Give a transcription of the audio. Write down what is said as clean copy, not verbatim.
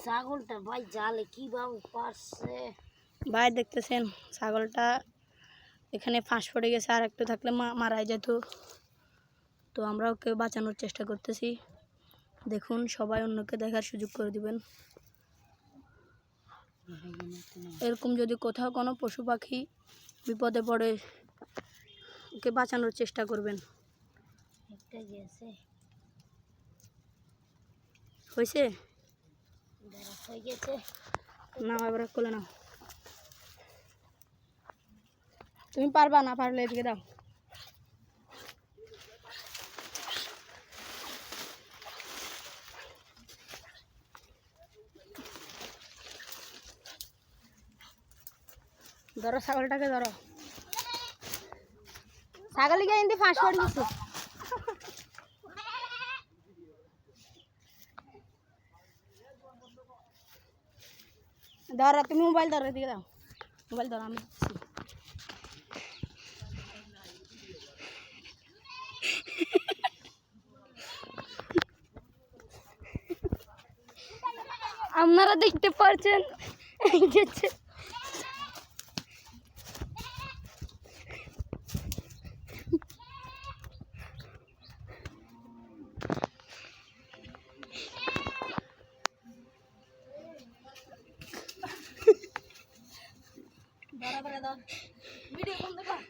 ছাগলটা ভাই জালে কিভাবে পারছে ভাই দেখতেছেন ছাগলটা এখানে ফাঁস পড়ে গেছে, আর একটু থাকলে মারা যেত। তো আমরা ওকে বাঁচানোর চেষ্টা করতেছি। দেখুন, সবাই অন্যকে দেখার সুযোগ করে দিবেন। এরকম যদি কোথাও কোনো পশু পাখি বিপদে পড়ে ওকে বাঁচানোর চেষ্টা করবেন। একটা গেছে হয়েছে হয়ে গেছে না, এবার কোলে নাও। তুমি পারবা, না পারলে এদিকে দাও। ধরো ছাগলটাকে, ধরো। ছাগল গিয়ে এমনি ফাঁস পড়ে গেছে। ধরো, তুমি মোবাইল ধরো, এদিকে দাও। মোবাইল ধরো, আমি দিচ্ছি। আপনারা দেখতে পাচ্ছেন ভিডিও বন্ধ কর।